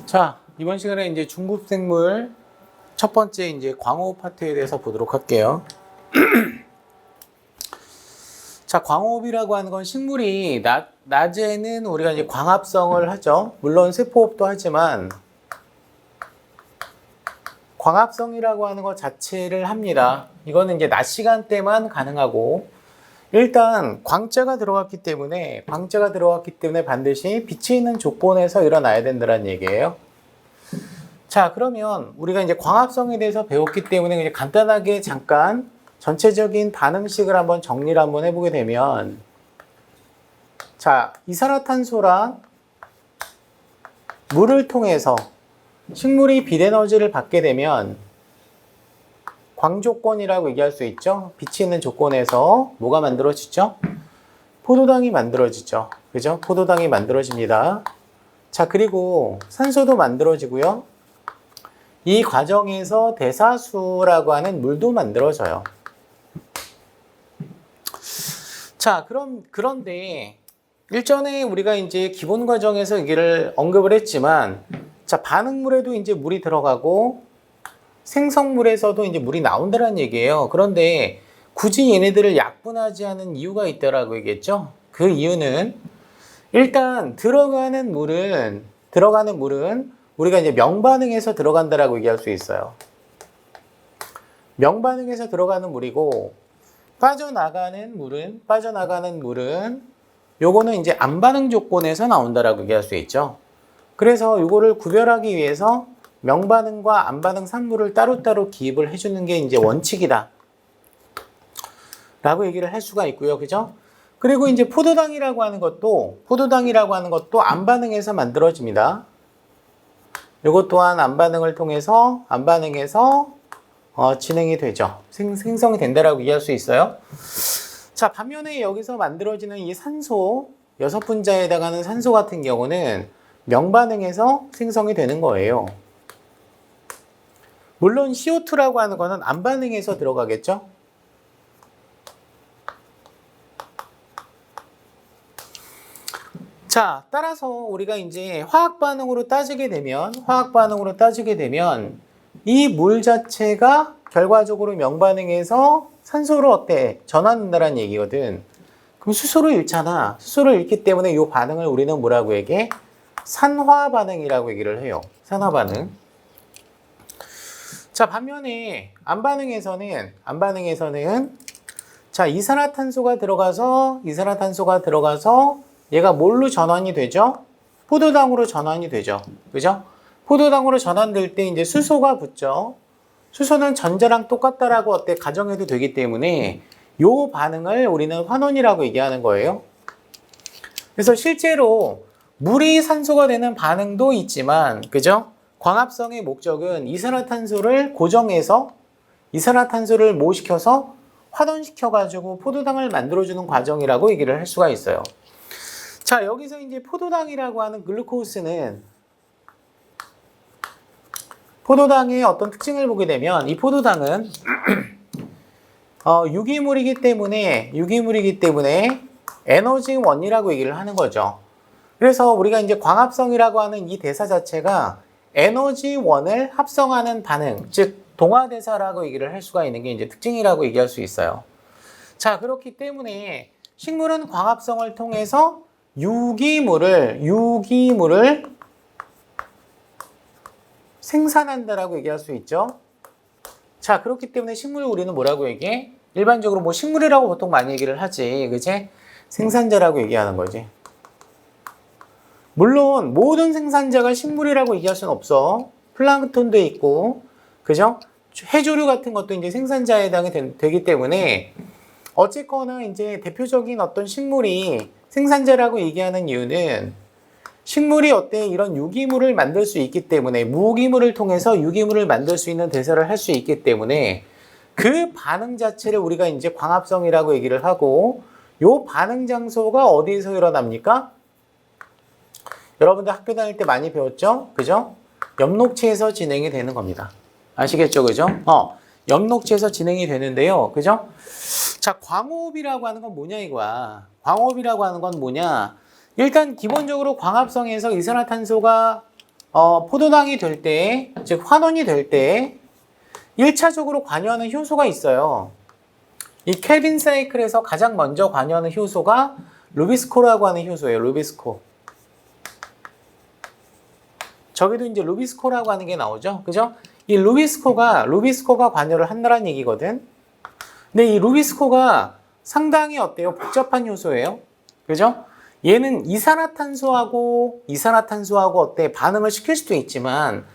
자, 이번 시간에 이제 중급생물 첫 번째 이제 광호 파트에 대해서 보도록 할게요. 자, 광호흡이라고 하는 건 식물이 낮에는 우리가 이제 광합성을 하죠. 물론 세포호흡도 하지만 광합성이라고 하는 것 자체를 합니다. 이거는 이제 낮 시간대만 가능하고 일단 광자가 들어갔기 때문에 반드시 빛이 있는 조건에서 일어나야 된다는 얘기예요. 자, 그러면 우리가 이제 광합성에 대해서 배웠기 때문에 그냥 간단하게 잠깐 전체적인 반응식을 한번 정리를 한번 해보게 되면, 자, 이산화탄소랑 물을 통해서 식물이 빛 에너지를 받게 되면 광조건이라고 얘기할 수 있죠. 빛이 있는 조건에서 뭐가 만들어지죠? 포도당이 만들어지죠. 그죠? 포도당이 만들어집니다. 자, 그리고 산소도 만들어지고요. 이 과정에서 대사수라고 하는 물도 만들어져요. 자, 그런데 일전에 우리가 이제 기본 과정에서 얘기를 언급을 했지만, 자, 반응물에도 이제 물이 들어가고 생성물에서도 이제 물이 나온다는 얘기예요. 그런데 굳이 얘네들을 약분하지 않은 이유가 있다라고 얘기했죠. 그 이유는 일단 들어가는 물은 우리가 이제 명반응에서 들어간다라고 얘기할 수 있어요. 명반응에서 들어가는 물이고 빠져나가는 물은 요거는 이제 안반응 조건에서 나온다라고 얘기할 수 있죠. 그래서 요거를 구별하기 위해서 명반응과 안반응 산물을 따로따로 기입을 해주는 게 이제 원칙이다 라고 얘기를 할 수가 있고요. 그죠? 그리고 이제 포도당이라고 하는 것도 안반응에서 만들어집니다. 요것 또한 안반응을 통해서 진행이 되죠. 생성이 된다라고 이해할 수 있어요. 자, 반면에 여기서 만들어지는 이 산소, 6분자에 해당하는 산소 같은 경우는 명반응에서 생성이 되는 거예요. 물론 CO2라고 하는 거는 안반응에서 들어가겠죠. 자, 따라서 우리가 이제 화학 반응으로 따지게 되면 이 물 자체가 결과적으로 명반응에서 산소로 전환된다는 얘기거든. 그럼 수소를 잃잖아. 수소를 잃기 때문에 이 반응을 우리는 뭐라고 얘기해? 산화 반응이라고 얘기를 해요. 산화 반응. 자, 반면에 안반응에서는 자, 이산화탄소가 들어가서 얘가 뭘로 전환이 되죠? 포도당으로 전환이 되죠. 그죠? 포도당으로 전환될 때 이제 수소가 붙죠. 수소는 전자랑 똑같다라고 가정해도 되기 때문에 요 반응을 우리는 환원이라고 얘기하는 거예요. 그래서 실제로 물이 산소가 되는 반응도 있지만, 그죠? 광합성의 목적은 이산화탄소를 모시켜서 환원시켜가지고 포도당을 만들어주는 과정이라고 얘기를 할 수가 있어요. 자, 여기서 이제 포도당이라고 하는 글루코스는 포도당의 어떤 특징을 보게 되면 이 포도당은 유기물이기 때문에 에너지원이라고 얘기를 하는 거죠. 그래서 우리가 이제 광합성이라고 하는 이 대사 자체가 에너지원을 합성하는 반응, 즉 동화대사라고 얘기를 할 수가 있는 게 이제 특징이라고 얘기할 수 있어요. 자, 그렇기 때문에 식물은 광합성을 통해서 유기물을 생산한다라고 얘기할 수 있죠. 자, 그렇기 때문에 식물을 우리는 뭐라고 얘기해? 일반적으로 뭐 식물이라고 보통 많이 얘기를 하지, 그치? 생산자라고 얘기하는 거지. 물론 모든 생산자가 식물이라고 얘기할 수는 없어. 플랑크톤도 있고, 그죠? 해조류 같은 것도 이제 생산자에 해당이 되기 때문에 어쨌거나 이제 대표적인 어떤 식물이 생산자라고 얘기하는 이유는 식물이 이런 유기물을 만들 수 있기 때문에 무기물을 통해서 유기물을 만들 수 있는 대사를 할 수 있기 때문에 그 반응 자체를 우리가 이제 광합성이라고 얘기를 하고, 요 반응 장소가 어디에서 일어납니까? 여러분들 학교 다닐 때 많이 배웠죠? 그죠? 엽록체에서 진행이 되는 겁니다. 아시겠죠? 그죠? 엽록체에서 진행이 되는데요. 그죠? 자, 광호흡이라고 하는 건 뭐냐 이거야. 광호흡이라고 하는 건 뭐냐? 일단 기본적으로 광합성에서 이산화탄소가 포도당이 될 때, 즉 환원이 될 때 1차적으로 관여하는 효소가 있어요. 이 켈빈 사이클에서 가장 먼저 관여하는 효소가 루비스코라고 하는 효소예요. 루비스코. 저기도 이제 루비스코라고 하는 게 나오죠. 그죠? 이 루비스코가 관여를 한다는 얘기거든. 근데 이 루비스코가 상당히 어때요? 복잡한 효소예요. 그죠? 얘는 이산화탄소하고 어때? 반응을 시킬 수도 있지만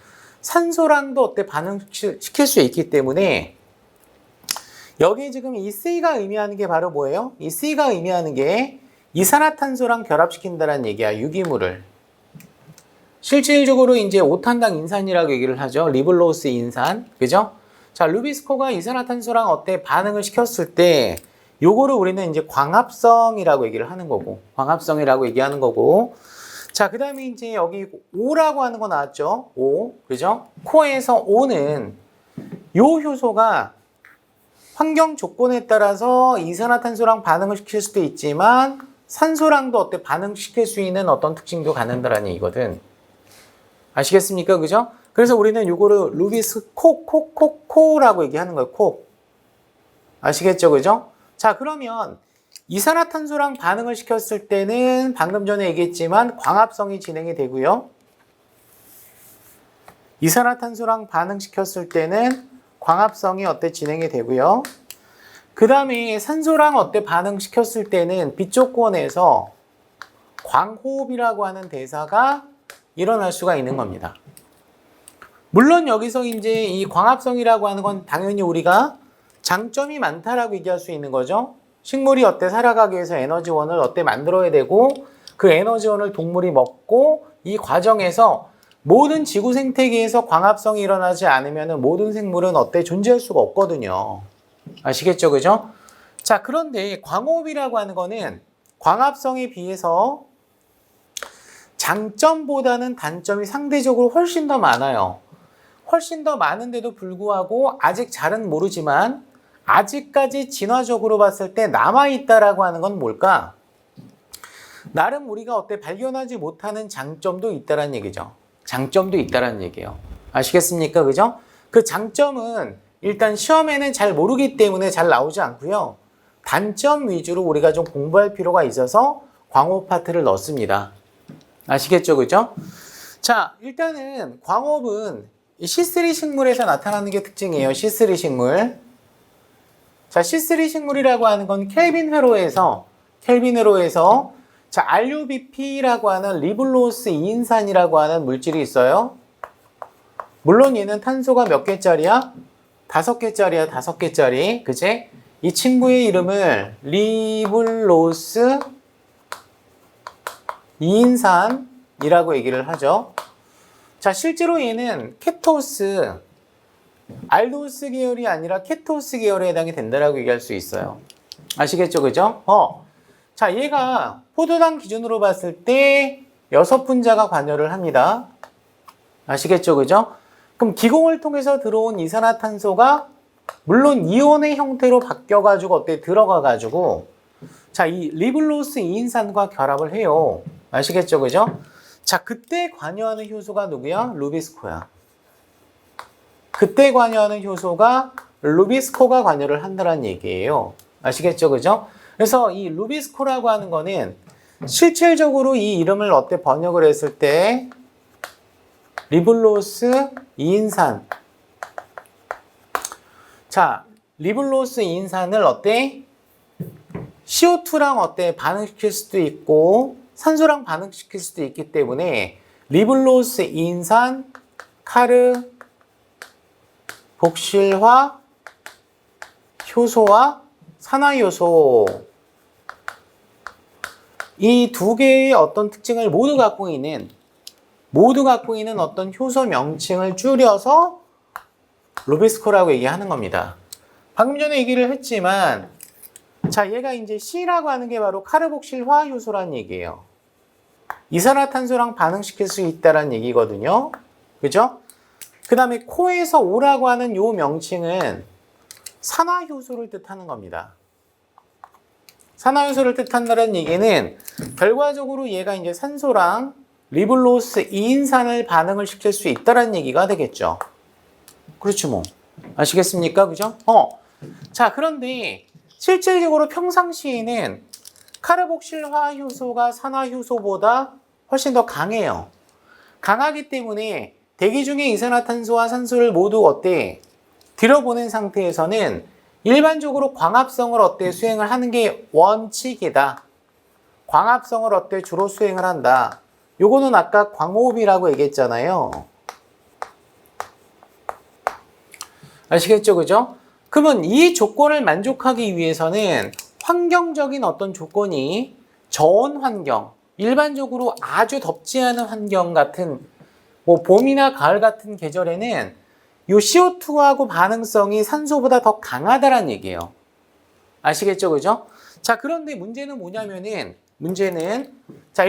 산소랑도 어때? 반응시킬 수 있기 때문에 여기 지금 이 C가 의미하는 게 바로 뭐예요? 이 C가 의미하는 게 이산화탄소랑 결합시킨다는 얘기야. 유기물을. 실질적으로 이제 오탄당 인산이라고 얘기를 하죠. 리블로스 인산. 그죠? 자, 루비스코가 이산화탄소랑 어때? 반응을 시켰을 때 요거를 우리는 이제 광합성이라고 얘기를 하는 거고. 광합성이라고 얘기하는 거고. 자, 그 다음에 이제 여기 O라고 하는 거 나왔죠? O. 그죠? 코에서 O는 요 효소가 환경 조건에 따라서 이산화탄소랑 반응을 시킬 수도 있지만 산소랑도 어때? 반응시킬 수 있는 어떤 특징도 갖는다라는 얘기거든. 아시겠습니까? 그죠? 그래서 우리는 요거를 루비스코라고 얘기하는 거예요. 코. 아시겠죠? 그죠? 자, 그러면 이산화탄소랑 반응을 시켰을 때는 방금 전에 얘기했지만 광합성이 진행이 되고요. 이산화탄소랑 반응시켰을 때는 광합성이 어때? 진행이 되고요. 그 다음에 산소랑 어때? 반응시켰을 때는 빛조건에서 광호흡이라고 하는 대사가 일어날 수가 있는 겁니다. 물론 여기서 이제 이 광합성이라고 하는 건 당연히 우리가 장점이 많다라고 얘기할 수 있는 거죠. 식물이 어때? 살아가기 위해서 에너지원을 어때? 만들어야 되고 그 에너지원을 동물이 먹고 이 과정에서 모든 지구 생태계에서 광합성이 일어나지 않으면 모든 생물은 어때? 존재할 수가 없거든요. 아시겠죠? 그죠? 자, 그런데 광호흡이라고 하는 거는 광합성에 비해서 장점보다는 단점이 상대적으로 훨씬 더 많아요. 훨씬 더 많은데도 불구하고 아직 잘은 모르지만 아직까지 진화적으로 봤을 때 남아있다라고 하는 건 뭘까? 나름 우리가 어때? 발견하지 못하는 장점도 있다라는 얘기죠. 장점도 있다라는 얘기예요. 아시겠습니까? 그죠? 그 장점은 일단 시험에는 잘 모르기 때문에 잘 나오지 않고요. 단점 위주로 우리가 좀 공부할 필요가 있어서 광호흡 파트를 넣습니다. 아시겠죠? 그죠? 자, 일단은 광호흡은 C3 식물에서 나타나는 게 특징이에요. C3 식물. 자, C3 식물이라고 하는 건 켈빈 회로에서 자, RUBP라고 하는 리블로스 이인산이라고 하는 물질이 있어요. 물론 얘는 탄소가 몇 개짜리야? 5개짜리야, 5개짜리. 그치? 이 친구의 이름을 리블로스 이인산이라고 얘기를 하죠. 자, 실제로 얘는 케토스, 알도스 계열이 아니라 케토스 계열에 해당이 된다라고 얘기할 수 있어요. 아시겠죠? 그죠? 자, 얘가 포도당 기준으로 봤을 때 6분자가 관여를 합니다. 아시겠죠? 그죠? 그럼 기공을 통해서 들어온 이산화탄소가 물론 이온의 형태로 바뀌어가지고 어때? 들어가가지고 자, 이 리블로스 이인산과 결합을 해요. 아시겠죠? 그죠? 자, 그때 관여하는 효소가 누구야? 루비스코야. 그때 관여하는 효소가 루비스코가 관여를 한다는 얘기예요. 아시겠죠? 그죠? 그래서 이 루비스코라고 하는 거는 실질적으로 이 이름을 어때? 번역을 했을 때 리블로스 이인산. 자, 리블로스 이인산을 어때? CO2랑 어때? 반응시킬 수도 있고 산소랑 반응시킬 수도 있기 때문에 리블로스 이인산 카르 복실화 효소와 산화효소 이 두 개의 어떤 특징을 모두 갖고 있는 어떤 효소 명칭을 줄여서 루비스코라고 얘기하는 겁니다. 방금 전에 얘기를 했지만 자, 얘가 이제 C라고 하는 게 바로 카르복실화 효소라는 얘기예요. 이산화탄소랑 반응시킬 수 있다는 얘기거든요. 그죠? 그 다음에 코에서 O라고 하는 요 명칭은 산화효소를 뜻하는 겁니다. 산화효소를 뜻한다는 얘기는 결과적으로 얘가 이제 산소랑 리블로스 2인산을 반응을 시킬 수 있다는 얘기가 되겠죠. 그렇죠, 뭐. 아시겠습니까? 그죠? 자, 그런데 실질적으로 평상시에는 카르복실화 효소가 산화 효소보다 훨씬 더 강해요. 강하기 때문에 대기 중에 이산화탄소와 산소를 모두 어때? 들여보낸 상태에서는 일반적으로 광합성을 어때? 수행을 하는 게 원칙이다. 광합성을 어때? 주로 수행을 한다. 요거는 아까 광호흡이라고 얘기했잖아요. 아시겠죠? 그죠? 그러면 이 조건을 만족하기 위해서는 환경적인 어떤 조건이 저온 환경, 일반적으로 아주 덥지 않은 환경 같은 뭐 봄이나 가을 같은 계절에는 이 CO2하고 반응성이 산소보다 더 강하다는 얘기예요. 아시겠죠? 그죠? 자, 그런데 문제는 뭐냐면은 자,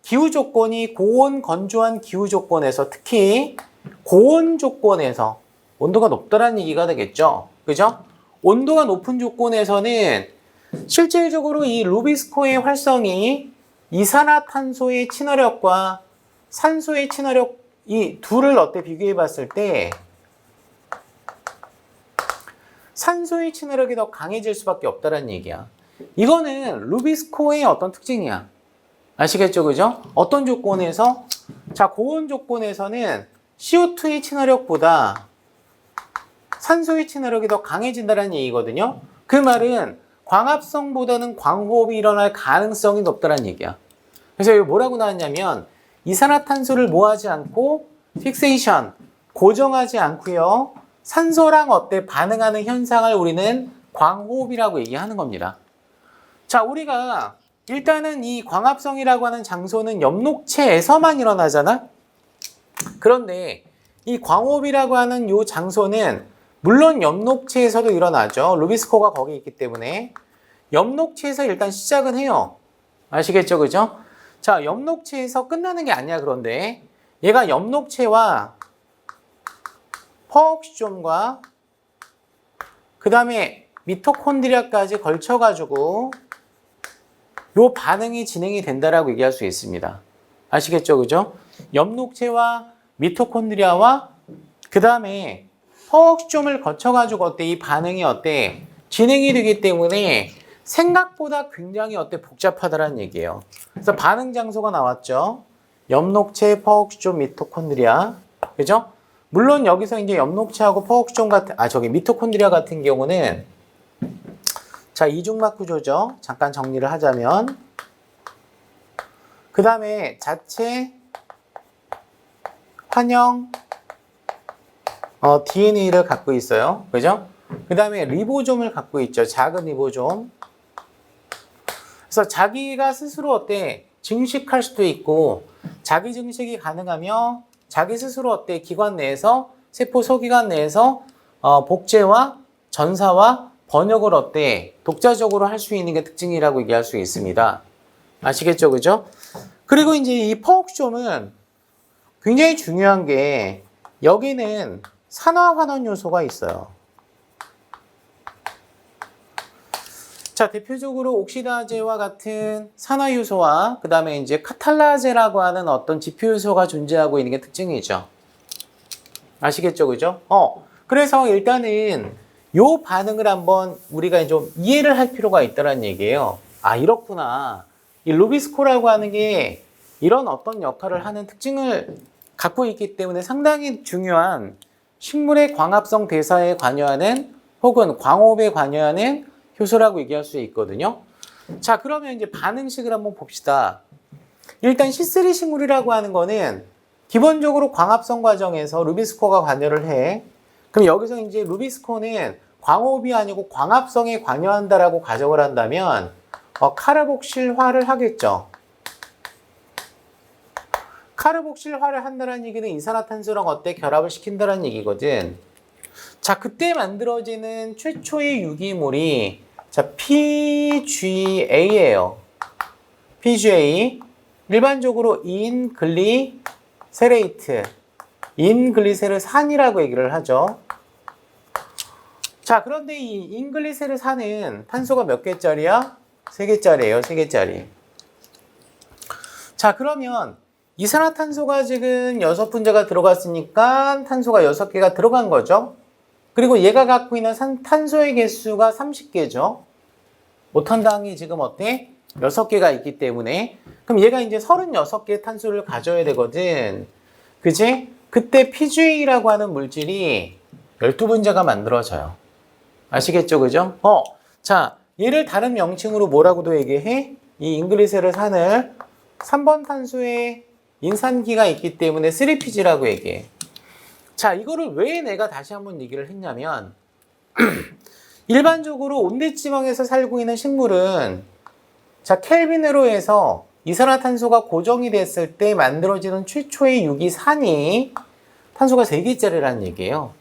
기후 조건이 고온 건조한 기후 조건에서 특히 고온 조건에서 온도가 높다는 얘기가 되겠죠. 그죠? 온도가 높은 조건에서는 실질적으로 이 루비스코의 활성이 이산화탄소의 친화력과 산소의 친화력 이 둘을 어때 비교해 봤을 때 산소의 친화력이 더 강해질 수밖에 없다는 얘기야. 이거는 루비스코의 어떤 특징이야. 아시겠죠? 그죠? 어떤 조건에서 자, 고온 조건에서는 CO2의 친화력보다 산소의 친화력이 더 강해진다는 얘기거든요. 그 말은 광합성보다는 광호흡이 일어날 가능성이 높다는 얘기야. 그래서 여기 뭐라고 나왔냐면 이산화탄소를 뭐하지 않고 픽세이션, 고정하지 않고요. 산소랑 어때 반응하는 현상을 우리는 광호흡이라고 얘기하는 겁니다. 자, 우리가 일단은 이 광합성이라고 하는 장소는 엽록체에서만 일어나잖아. 그런데 이 광호흡이라고 하는 이 장소는 물론 엽록체에서도 일어나죠. 루비스코가 거기 있기 때문에 엽록체에서 일단 시작은 해요. 아시겠죠? 그죠? 자, 엽록체에서 끝나는 게 아니야. 그런데 얘가 엽록체와 퍼옥시존과 그 다음에 미토콘드리아까지 걸쳐가지고 요 반응이 진행이 된다라고 얘기할 수 있습니다. 아시겠죠? 그죠? 엽록체와 미토콘드리아와 그 다음에 퍼옥시존을 거쳐가지고 어때? 이 반응이 어때? 진행이 되기 때문에 생각보다 굉장히 어때? 복잡하다라는 얘기예요. 그래서 반응 장소가 나왔죠. 엽록체, 퍼옥시존, 미토콘드리아. 그죠? 물론 여기서 이제 엽록체하고 퍼옥시존 같은, 미토콘드리아 같은 경우는 자, 이중막 구조죠. 잠깐 정리를 하자면. 그 다음에 자체 환영 DNA를 갖고 있어요. 그죠? 그 다음에 리보솜을 갖고 있죠. 작은 리보솜. 그래서 자기가 스스로 어때? 증식할 수도 있고, 자기 증식이 가능하며, 자기 스스로 어때? 기관 내에서, 세포 소기관 내에서, 복제와 전사와 번역을 어때? 독자적으로 할 수 있는 게 특징이라고 얘기할 수 있습니다. 아시겠죠? 그죠? 그리고 이제 이 퍼옥시존은 굉장히 중요한 게, 여기는 산화환원 요소가 있어요. 자, 대표적으로 옥시다제와 같은 산화 요소와 그 다음에 이제 카탈라제라고 하는 어떤 지표 요소가 존재하고 있는 게 특징이죠. 아시겠죠? 그죠? 그래서 일단은 요 반응을 한번 우리가 좀 이해를 할 필요가 있다는 얘기예요. 아, 이렇구나. 이 루비스코라고 하는 게 이런 어떤 역할을 하는 특징을 갖고 있기 때문에 상당히 중요한 식물의 광합성 대사에 관여하는 혹은 광호흡에 관여하는 효소라고 얘기할 수 있거든요. 자, 그러면 이제 반응식을 한번 봅시다. 일단 C3 식물이라고 하는 거는 기본적으로 광합성 과정에서 루비스코가 관여를 해. 그럼 여기서 이제 루비스코는 광호흡이 아니고 광합성에 관여한다라고 가정을 한다면 카르복실화를 하겠죠. 카르복실화를 한다는 얘기는 이산화탄소랑 어때? 결합을 시킨다는 얘기거든. 자, 그때 만들어지는 최초의 유기물이 자, PGA예요. PGA. 일반적으로 인글리세레이트, 인글리세르산이라고 얘기를 하죠. 자, 그런데 이 인글리세르산은 탄소가 몇 개짜리야? 3개짜리예요. 3개짜리. 자, 그러면 이산화탄소가 지금 6분자가 들어갔으니까 탄소가 6개가 들어간 거죠. 그리고 얘가 갖고 있는 탄소의 개수가 30개죠. 모탄당이 지금 어때? 6개가 있기 때문에. 그럼 얘가 이제 36개의 탄소를 가져야 되거든. 그지? 그때 PGA라고 하는 물질이 12분자가 만들어져요. 아시겠죠? 그죠? 자, 얘를 다른 명칭으로 뭐라고도 얘기해? 이 잉글리세르산을 3번 탄소에 인산기가 있기 때문에 3PG라고 얘기해. 자, 이거를 왜 내가 다시 한번 얘기를 했냐면 일반적으로 온대지방에서 살고 있는 식물은 자, 켈빈으로 해서 이산화탄소가 고정이 됐을 때 만들어지는 최초의 유기산이 탄소가 3개짜리라는 얘기예요.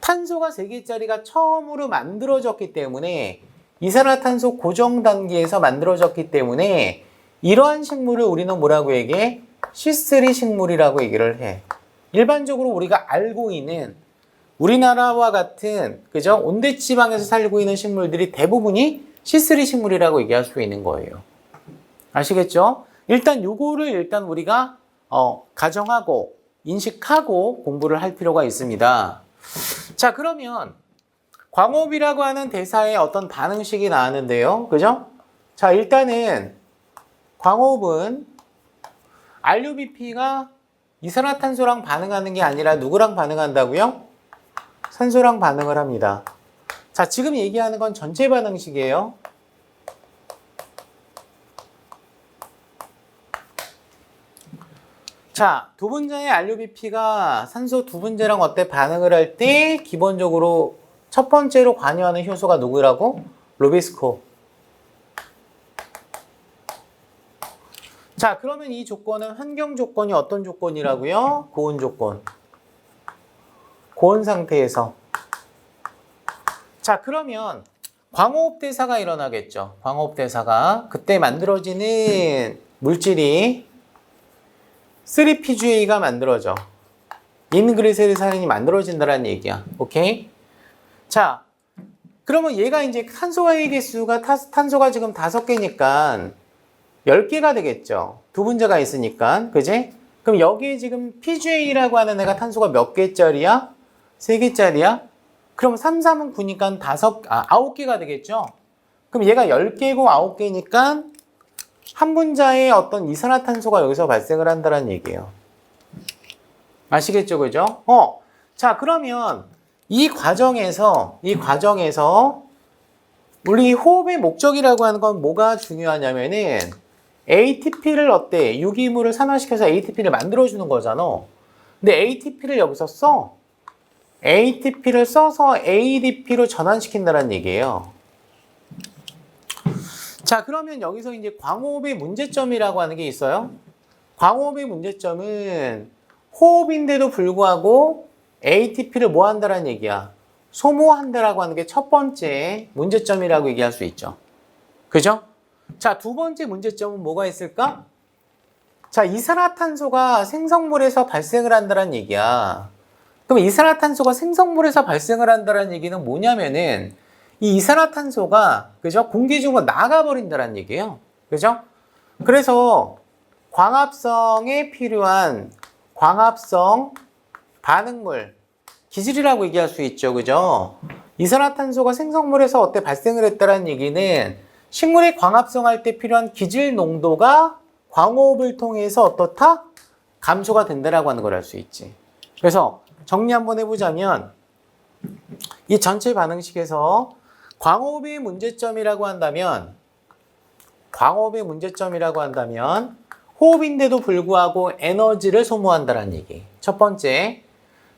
탄소가 3개짜리가 처음으로 만들어졌기 때문에 이산화탄소 고정 단계에서 만들어졌기 때문에 이러한 식물을 우리는 뭐라고 얘기해? C3 식물이라고 얘기를 해. 일반적으로 우리가 알고 있는 우리나라와 같은 그죠? 온대지방에서 살고 있는 식물들이 대부분이 C3 식물이라고 얘기할 수 있는 거예요. 아시겠죠? 일단 요거를 일단 우리가 가정하고 인식하고 공부를 할 필요가 있습니다. 자, 그러면 광호흡이라고 하는 대사에 어떤 반응식이 나왔는데요. 그죠? 자, 일단은 광호흡은 RUBP가 이산화탄소랑 반응하는 게 아니라 누구랑 반응한다고요? 산소랑 반응을 합니다. 자, 지금 얘기하는 건 전체 반응식이에요. 자, 두 분자의 RUBP가 산소 두 분자랑 어때 반응을 할 때 기본적으로 첫 번째로 관여하는 효소가 누구라고? 루비스코. 자, 그러면 이 조건은 환경 조건이 어떤 조건이라고요? 고온 조건. 고온 상태에서. 자, 그러면 광호흡 대사가 일어나겠죠. 광호흡 대사가 그때 만들어지는 물질이 3PGA가 만들어져. 인글리세르산이 만들어진다는 얘기야. 오케이? 자, 그러면 얘가 이제 탄소의 개수가 탄소가 지금 5개니까 10개가 되겠죠. 두 분자가 있으니까. 그지? 그럼 여기에 지금 PGA라고 하는 애가 탄소가 몇 개짜리야? 3개짜리야? 그럼 3, 3은 9니까 9개가 되겠죠? 그럼 얘가 10개고 9개니까 한 분자의 어떤 이산화탄소가 여기서 발생을 한다는 얘기예요. 아시겠죠? 그죠? 자, 그러면 이 과정에서 우리 호흡의 목적이라고 하는 건 뭐가 중요하냐면은 ATP를 어때? 유기물을 산화시켜서 ATP를 만들어주는 거잖아. 근데 ATP를 여기서 써. ATP를 써서 ADP로 전환시킨다는 얘기예요. 자, 그러면 여기서 이제 광호흡의 문제점이라고 하는 게 있어요. 광호흡의 문제점은 호흡인데도 불구하고 ATP를 뭐 한다는 얘기야? 소모한다라고 하는 게 첫 번째 문제점이라고 얘기할 수 있죠. 그죠? 자, 두 번째 문제점은 뭐가 있을까? 자, 이산화탄소가 생성물에서 발생을 한다는 얘기야. 그럼 이산화탄소가 생성물에서 발생을 한다는 얘기는 뭐냐면은 이 이산화탄소가 그죠? 공기 중으로 나가버린다는 얘기예요. 그죠? 그래서 광합성에 필요한 광합성 반응물 기질이라고 얘기할 수 있죠. 그죠? 이산화탄소가 생성물에서 어때 발생을 했다는 얘기는 식물이 광합성할 때 필요한 기질 농도가 광호흡을 통해서 어떻다? 감소가 된다라고 하는 걸 알 수 있지. 그래서 정리 한번 해보자면 이 전체 반응식에서 광호흡의 문제점이라고 한다면 호흡인데도 불구하고 에너지를 소모한다는 얘기. 첫 번째.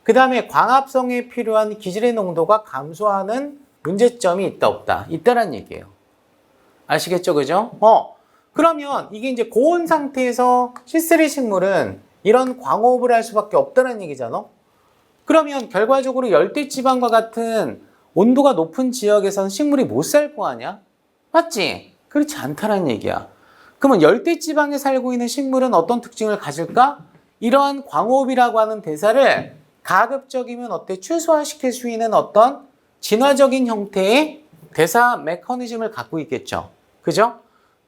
그 다음에 광합성에 필요한 기질의 농도가 감소하는 문제점이 있다 없다. 있다는 얘기예요. 아시겠죠? 그죠? 그러면 이게 이제 고온 상태에서 C3 식물은 이런 광호흡을 할 수밖에 없다는 얘기잖아. 그러면 결과적으로 열대지방과 같은 온도가 높은 지역에서는 식물이 못 살 거 아니야? 맞지? 그렇지 않다는 얘기야. 그러면 열대지방에 살고 있는 식물은 어떤 특징을 가질까? 이러한 광호흡이라고 하는 대사를 가급적이면 어때? 최소화시킬 수 있는 어떤 진화적인 형태의 대사 메커니즘을 갖고 있겠죠. 그죠?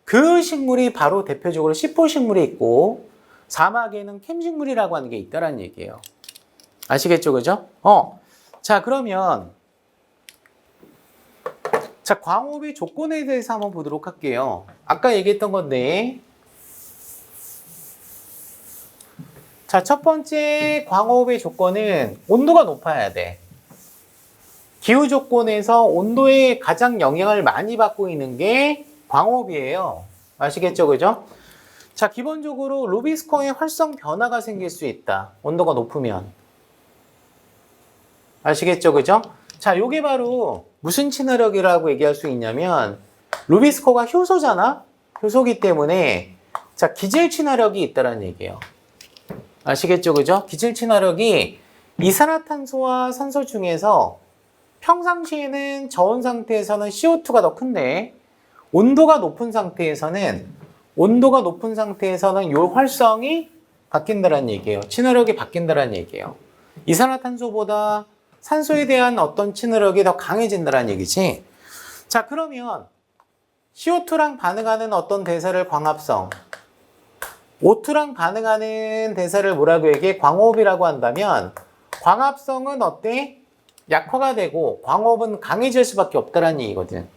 그 식물이 바로 대표적으로 C4 식물이 있고 사막에는 캠식물이라고 하는 게 있다라는 얘기예요. 아시겠죠? 그죠? 자, 그러면 자, 광호흡의 조건에 대해서 한번 보도록 할게요. 아까 얘기했던 건데, 자, 첫 번째 광호흡의 조건은 온도가 높아야 돼. 기후 조건에서 온도에 가장 영향을 많이 받고 있는 게 광호흡이에요. 아시겠죠? 그죠? 자, 기본적으로 루비스콩의 활성 변화가 생길 수 있다. 온도가 높으면. 아시겠죠? 그죠? 자, 요게 바로 무슨 친화력이라고 얘기할 수 있냐면, 루비스코가 효소잖아? 효소기 때문에, 자, 기질 친화력이 있다는 얘기예요. 아시겠죠? 그죠? 기질 친화력이 이산화탄소와 산소 중에서 평상시에는 저온 상태에서는 CO2가 더 큰데, 온도가 높은 상태에서는 요 활성이 바뀐다는 얘기예요. 친화력이 바뀐다는 얘기예요. 이산화탄소보다 산소에 대한 어떤 친화력이 더 강해진다는 얘기지. 자, 그러면 CO2랑 반응하는 어떤 대사를 광합성, O2랑 반응하는 대사를 뭐라고 얘기해? 광호흡이라고 한다면, 광합성은 어때? 약화가 되고 광호흡은 강해질 수밖에 없다는 얘기거든.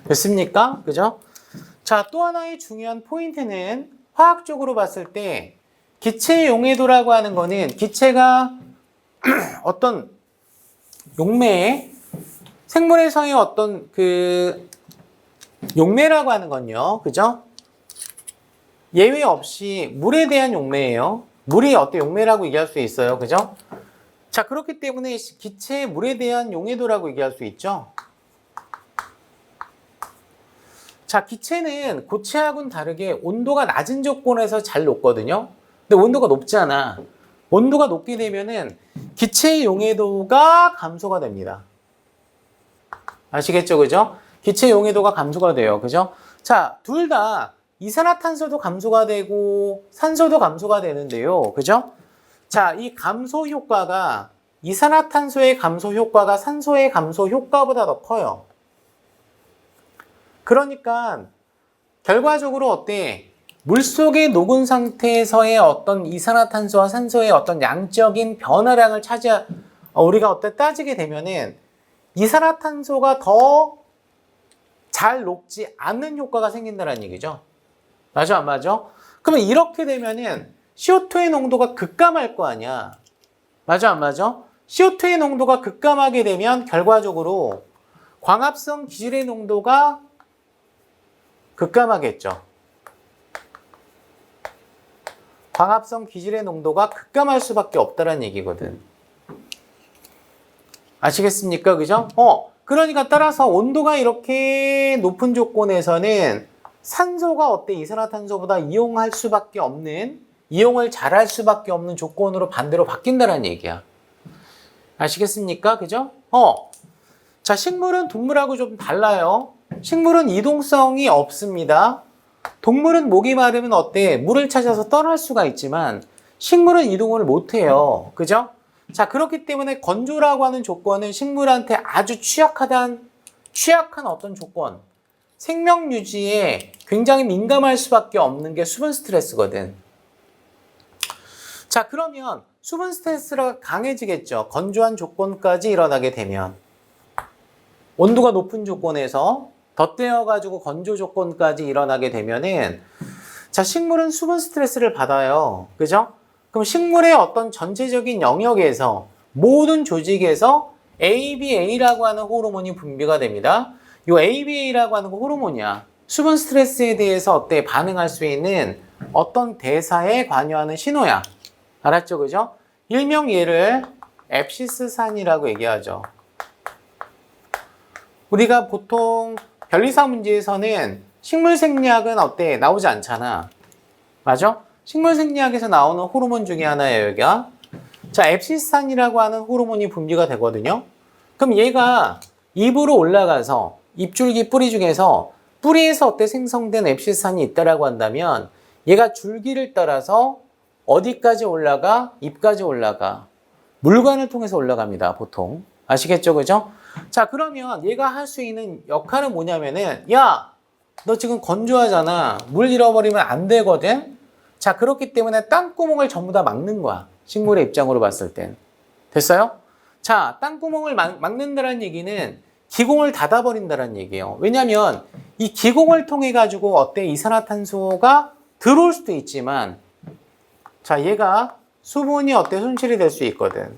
됐습니까? 그죠? 자, 또 하나의 중요한 포인트는 화학적으로 봤을 때 기체 용해도라고 하는 거는 기체가 어떤 용매에 생물에서의 어떤 그 용매라고 하는 건요. 그죠? 예외 없이 물에 대한 용매예요. 물이 어떤 용매라고 얘기할 수 있어요. 그죠? 자, 그렇기 때문에 기체의 물에 대한 용해도라고 얘기할 수 있죠. 자, 기체는 고체하고는 다르게 온도가 낮은 조건에서 잘 녹거든요. 근데 온도가 높잖아. 온도가 높게 되면은 기체의 용해도가 감소가 됩니다. 아시겠죠? 그죠? 기체 용해도가 감소가 돼요. 그죠? 자, 둘 다 이산화탄소도 감소가 되고 산소도 감소가 되는데요. 그죠? 자, 이 감소 효과가 이산화탄소의 감소 효과가 산소의 감소 효과보다 더 커요. 그러니까 결과적으로 어때? 물속에 녹은 상태에서의 어떤 이산화탄소와 산소의 어떤 양적인 변화량을 우리가 어때 따지게 되면은 이산화탄소가 더 잘 녹지 않는 효과가 생긴다는 얘기죠. 맞아, 안 맞아? 그러면 이렇게 되면은 CO2의 농도가 급감할 거 아니야. 맞아, 안 맞아? CO2의 농도가 급감하게 되면 결과적으로 광합성 기질의 농도가 급감하겠죠. 광합성 기질의 농도가 급감할 수밖에 없다는 얘기거든. 아시겠습니까? 그죠? 그러니까 따라서 온도가 이렇게 높은 조건에서는 산소가 어때? 이산화탄소보다 이용을 잘할 수밖에 없는 조건으로 반대로 바뀐다는 얘기야. 아시겠습니까? 그죠? 자, 식물은 동물하고 좀 달라요. 식물은 이동성이 없습니다. 동물은 목이 마르면 어때? 물을 찾아서 떠날 수가 있지만 식물은 이동을 못해요. 그죠? 자, 그렇기 때문에 건조라고 하는 조건은 식물한테 아주 취약한 어떤 조건, 생명 유지에 굉장히 민감할 수밖에 없는 게 수분 스트레스거든. 자, 그러면 수분 스트레스가 강해지겠죠. 건조한 조건까지 일어나게 되면. 온도가 높은 조건에서 덧대어가지고 건조 조건까지 일어나게 되면은, 자, 식물은 수분 스트레스를 받아요. 그죠? 그럼 식물의 어떤 전체적인 영역에서, 모든 조직에서 ABA라고 하는 호르몬이 분비가 됩니다. 이 ABA라고 하는 거 호르몬이야. 수분 스트레스에 대해서 어때? 반응할 수 있는 어떤 대사에 관여하는 신호야. 알았죠? 그죠? 일명 얘를 앱시스산이라고 얘기하죠. 우리가 보통 변리사 문제에서는 식물 생리학은 어때? 나오지 않잖아. 맞아? 식물 생리학에서 나오는 호르몬 중에 하나예요, 여기가. 자, 앱시스산이라고 하는 호르몬이 분비가 되거든요. 그럼 얘가 입으로 올라가서 잎줄기 뿌리 중에서 뿌리에서 어때 생성된 앱시스산이 있다라고 한다면 얘가 줄기를 따라서 어디까지 올라가? 잎까지 올라가. 물관을 통해서 올라갑니다, 보통. 아시겠죠? 그죠? 자, 그러면 얘가 할 수 있는 역할은 뭐냐면은, 야, 너 지금 건조하잖아. 물 잃어버리면 안 되거든? 자, 그렇기 때문에 땅구멍을 전부 다 막는 거야. 식물의 입장으로 봤을 땐. 됐어요? 자, 땅구멍을 막는다는 얘기는 기공을 닫아버린다는 얘기예요. 왜냐면 이 기공을 통해 가지고 어때? 이산화탄소가 들어올 수도 있지만 자, 얘가 수분이 어때? 손실이 될 수 있거든.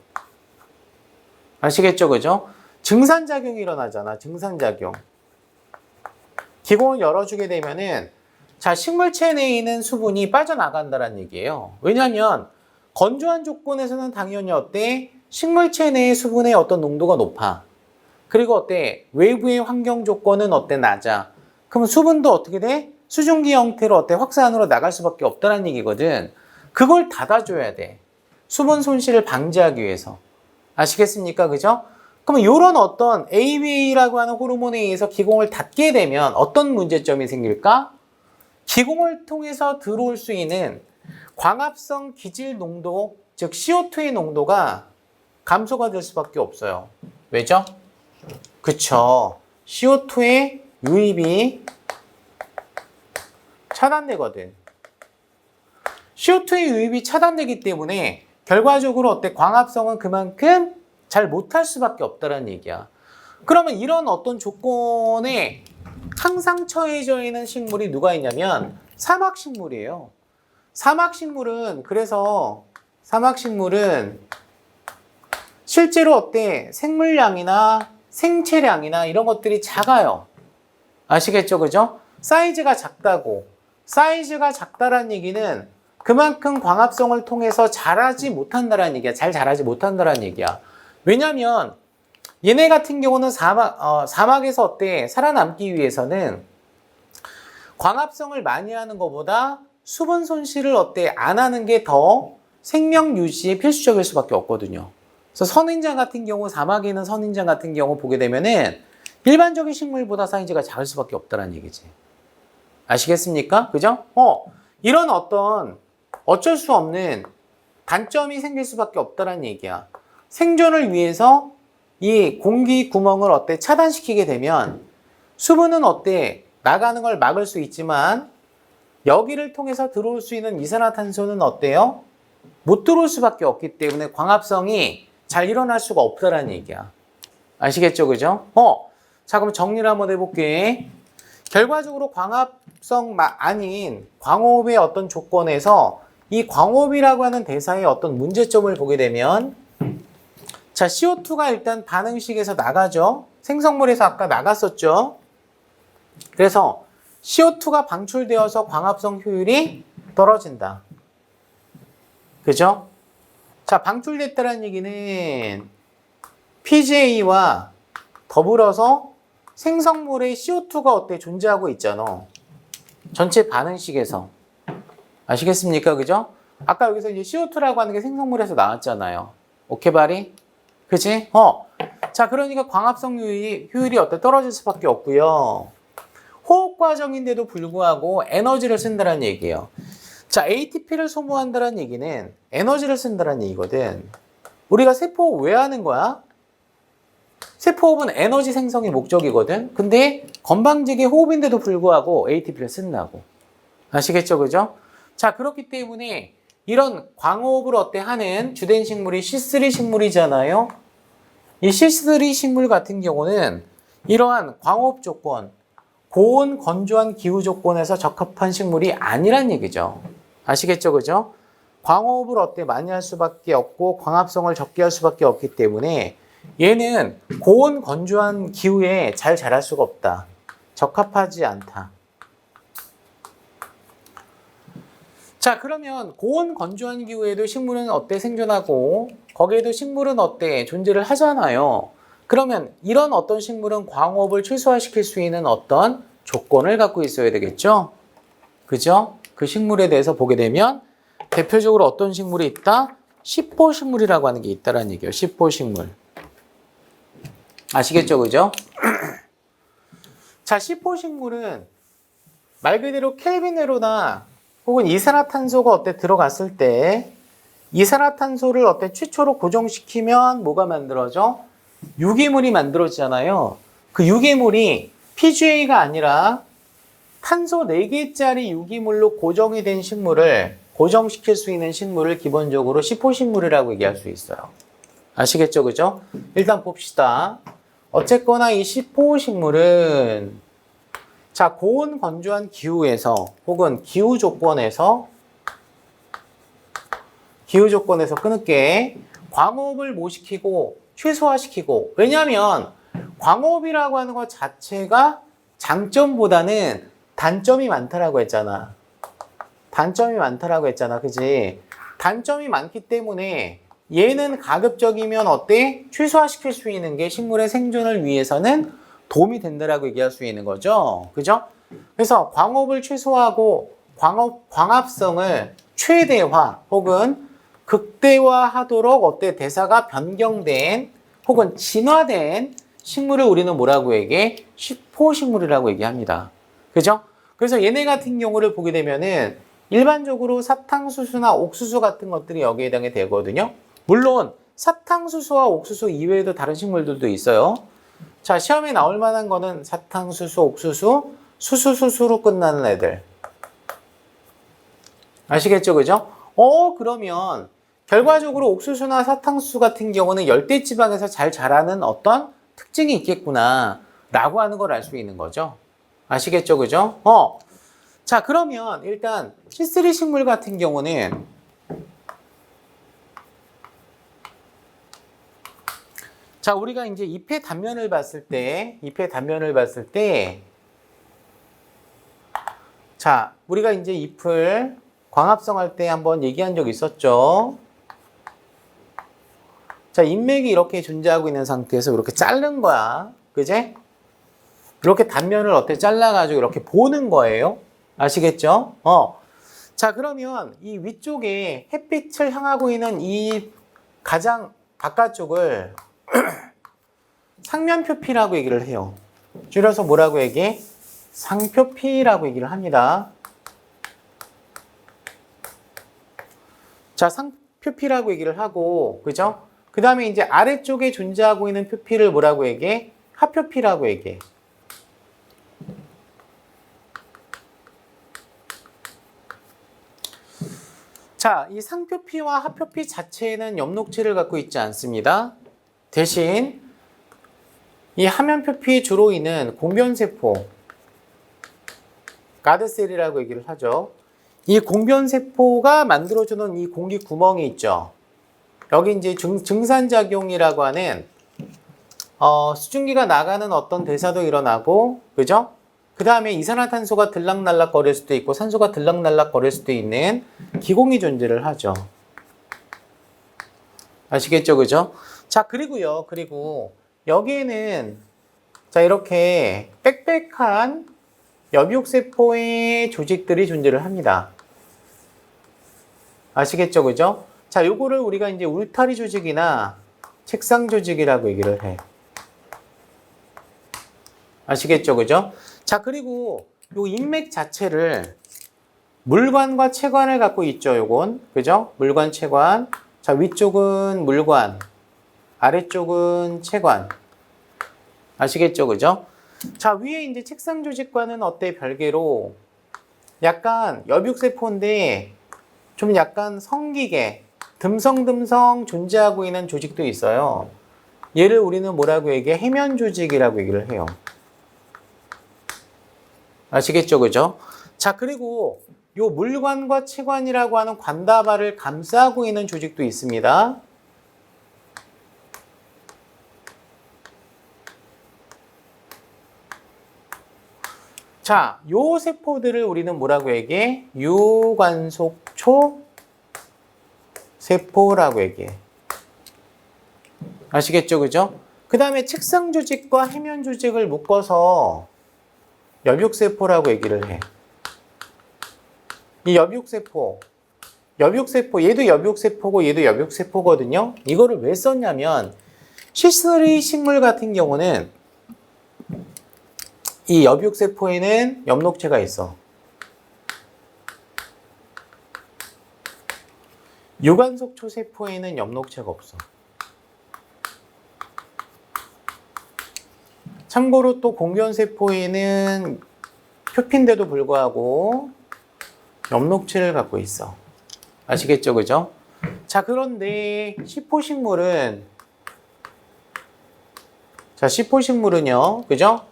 아시겠죠? 그죠? 증산작용이 일어나잖아. 증산작용. 기공을 열어주게 되면은 자, 식물체 내에 있는 수분이 빠져나간다는 얘기예요. 왜냐하면 건조한 조건에서는 당연히 어때? 식물체 내의 수분의 어떤 농도가 높아. 그리고 어때? 외부의 환경 조건은 어때? 낮아. 그럼 수분도 어떻게 돼? 수증기 형태로 어때? 확산으로 나갈 수밖에 없다는 얘기거든. 그걸 닫아줘야 돼. 수분 손실을 방지하기 위해서. 아시겠습니까? 그죠? 그러면 이런 어떤 ABA라고 하는 호르몬에 의해서 기공을 닫게 되면 어떤 문제점이 생길까? 기공을 통해서 들어올 수 있는 광합성 기질 농도, 즉 CO2의 농도가 감소가 될 수밖에 없어요. 왜죠? 그쵸. CO2의 유입이 차단되거든. CO2의 유입이 차단되기 때문에 결과적으로 어때? 광합성은 그만큼 잘 못할 수밖에 없다는 얘기야. 그러면 이런 어떤 조건에 항상 처해져 있는 식물이 누가 있냐면 사막식물이에요. 그래서 사막식물은 실제로 어때? 생물량이나 생체량이나 이런 것들이 작아요. 아시겠죠? 그죠? 사이즈가 작다고. 사이즈가 작다라는 얘기는 그만큼 광합성을 통해서 자라지 못한다라는 얘기야. 잘 자라지 못한다라는 얘기야. 왜냐면 얘네 같은 경우는 사막에서 어때? 살아남기 위해서는 광합성을 많이 하는 것보다 수분 손실을 어때? 안 하는 게 더 생명 유지에 필수적일 수밖에 없거든요. 그래서 선인장 같은 경우, 사막에 있는 선인장 같은 경우 보게 되면은 일반적인 식물보다 사이즈가 작을 수밖에 없다는 얘기지. 아시겠습니까? 그죠? 이런 어떤 어쩔 수 없는 단점이 생길 수밖에 없다는 얘기야. 생존을 위해서 이 공기 구멍을 어때? 차단시키게 되면 수분은 어때? 나가는 걸 막을 수 있지만 여기를 통해서 들어올 수 있는 이산화탄소는 어때요? 못 들어올 수밖에 없기 때문에 광합성이 잘 일어날 수가 없다는 얘기야. 아시겠죠? 그죠? 자, 그럼 정리를 한번 해볼게. 결과적으로 광합성 아닌 광호흡의 어떤 조건에서 이 광호흡이라고 하는 대사의 어떤 문제점을 보게 되면 자, CO2가 일단 반응식에서 나가죠. 생성물에서 아까 나갔었죠. 그래서 CO2가 방출되어서 광합성 효율이 떨어진다. 그죠? 자, 방출됐다는 얘기는 PGA와 더불어서 생성물의 CO2가 어때? 존재하고 있잖아. 전체 반응식에서. 아시겠습니까? 그죠? 아까 여기서 이제 CO2라고 하는 게 생성물에서 나왔잖아요. 오케이, 바리? 그치? 자, 그러니까 광합성 효율이 어때? 떨어질 수밖에 없고요. 호흡 과정인데도 불구하고 에너지를 쓴다는 얘기예요. 자, ATP를 소모한다는 얘기는 에너지를 쓴다는 얘기거든. 우리가 세포호흡 왜 하는 거야? 세포호흡은 에너지 생성이 목적이거든. 근데 건방지게 호흡인데도 불구하고 ATP를 쓴다고. 아시겠죠? 그죠? 자, 그렇기 때문에 이런 광호흡을 어때 하는 주된 식물이 C3 식물이잖아요. 이 C3 식물 같은 경우는 이러한 광호흡 조건, 고온 건조한 기후 조건에서 적합한 식물이 아니란 얘기죠. 아시겠죠? 그죠? 광호흡을 어때 많이 할 수밖에 없고 광합성을 적게 할 수밖에 없기 때문에 얘는 고온 건조한 기후에 잘 자랄 수가 없다. 적합하지 않다. 자, 그러면 고온 건조한 기후에도 식물은 어때 생존하고 거기에도 식물은 어때 존재를 하잖아요. 그러면 이런 어떤 식물은 광호흡을 최소화시킬 수 있는 어떤 조건을 갖고 있어야 되겠죠? 그죠? 그 식물에 대해서 보게 되면 대표적으로 어떤 식물이 있다? 시포식물이라고 하는 게 있다는 얘기예요. 시포식물. 아시겠죠? 그죠? 자, 시포식물은 말 그대로 켈빈회로나 혹은 이산화탄소가 어때 들어갔을 때 이산화탄소를 어때 최초로 고정시키면 뭐가 만들어져? 유기물이 만들어지잖아요. 그 유기물이 PGA가 아니라 탄소 4개짜리 유기물로 고정이 된 식물을 고정시킬 수 있는 식물을 기본적으로 시포식물이라고 얘기할 수 있어요. 아시겠죠? 그죠? 일단 봅시다. 어쨌거나 이 시포식물은 자, 고온 건조한 기후에서 혹은 기후 조건에서 끊을게. 광업을 못 시키고 최소화시키고, 왜냐하면 광업이라고 하는 것 자체가 장점보다는 단점이 많다라고 했잖아. 그지? 단점이 많기 때문에 얘는 가급적이면 어때? 최소화시킬 수 있는 게 식물의 생존을 위해서는 도움이 된다라고 얘기할 수 있는 거죠. 그죠? 그래서 광업을 최소화하고 광합성을 최대화 혹은 극대화하도록 어때? 대사가 변경된 혹은 진화된 식물을 우리는 뭐라고 얘기해? 시포식물이라고 얘기합니다. 그죠? 그래서 얘네 같은 경우를 보게 되면은 일반적으로 사탕수수나 옥수수 같은 것들이 여기에 해당이 되거든요. 물론 사탕수수와 옥수수 이외에도 다른 식물들도 있어요. 자, 시험에 나올 만한 거는 사탕수수, 옥수수, 수수수수로 끝나는 애들. 아시겠죠? 그죠? 그러면 결과적으로 옥수수나 사탕수수 같은 경우는 열대지방에서 잘 자라는 어떤 특징이 있겠구나 라고 하는 걸 알 수 있는 거죠. 아시겠죠? 그죠? 자, 그러면 일단 C3 식물 같은 경우는 자, 우리가 이제 잎의 단면을 봤을 때 자, 우리가 이제 잎을 광합성할 때 한번 얘기한 적 있었죠. 자, 잎맥이 이렇게 존재하고 있는 상태에서 이렇게 자른 거야. 그제? 이렇게 단면을 어떻게 잘라가지고 이렇게 보는 거예요. 아시겠죠? 자, 그러면 이 위쪽에 햇빛을 향하고 있는 이 가장 바깥쪽을 상면표피라고 얘기를 해요. 줄여서 뭐라고 얘기해? 상표피라고 얘기를 합니다. 자, 상표피라고 얘기를 하고, 그죠? 그 다음에 이제 아래쪽에 존재하고 있는 표피를 뭐라고 얘기해? 하표피라고 얘기해. 자, 이 상표피와 하표피 자체에는 엽록체를 갖고 있지 않습니다. 대신 이 하면표피에 주로 있는 공변세포, 가드셀이라고 얘기를 하죠. 이 공변세포가 만들어주는 이 공기 구멍이 있죠. 여기 이제 증산작용이라고 하는 수증기가 나가는 어떤 대사도 일어나고, 그죠? 그 다음에 이산화탄소가 들락날락 거릴 수도 있고 산소가 들락날락 거릴 수도 있는 기공이 존재를 하죠. 아시겠죠? 그죠? 자, 그리고 여기에는 자, 이렇게 빽빽한 엽육세포의 조직들이 존재를 합니다. 아시겠죠? 그죠? 자, 요거를 우리가 이제 울타리 조직이나 책상 조직이라고 얘기를 해. 아시겠죠? 그죠? 자, 그리고 요 인맥 자체를 물관과 체관을 갖고 있죠. 요건. 그죠? 물관, 체관. 자, 위쪽은 물관, 아래쪽은 체관. 아시겠죠? 그죠? 자, 위에 이제 책상 조직과는 어때? 별개로 약간 엽육세포인데 좀 약간 성기게 듬성듬성 존재하고 있는 조직도 있어요. 얘를 우리는 뭐라고 얘기해? 해면 조직이라고 얘기를 해요. 아시겠죠? 그죠? 자, 그리고 요 물관과 체관이라고 하는 관다발을 감싸고 있는 조직도 있습니다. 자, 요 세포들을 우리는 뭐라고 얘기해? 유관속초 세포라고 얘기해. 아시겠죠? 그죠? 그 다음에 책상 조직과 해면 조직을 묶어서 엽육세포라고 얘기를 해. 이 엽육세포, 얘도 엽육세포고 얘도 엽육세포거든요. 이거를 왜 썼냐면 C3 식물 같은 경우는 이 엽육세포에는 엽록체가 있어. 유관속초 세포에는 엽록체가 없어. 참고로 또 공변세포에는 표피인데도 불구하고 엽록체를 갖고 있어. 아시겠죠? 그죠? 자, 그런데 C4식물은요, 그죠?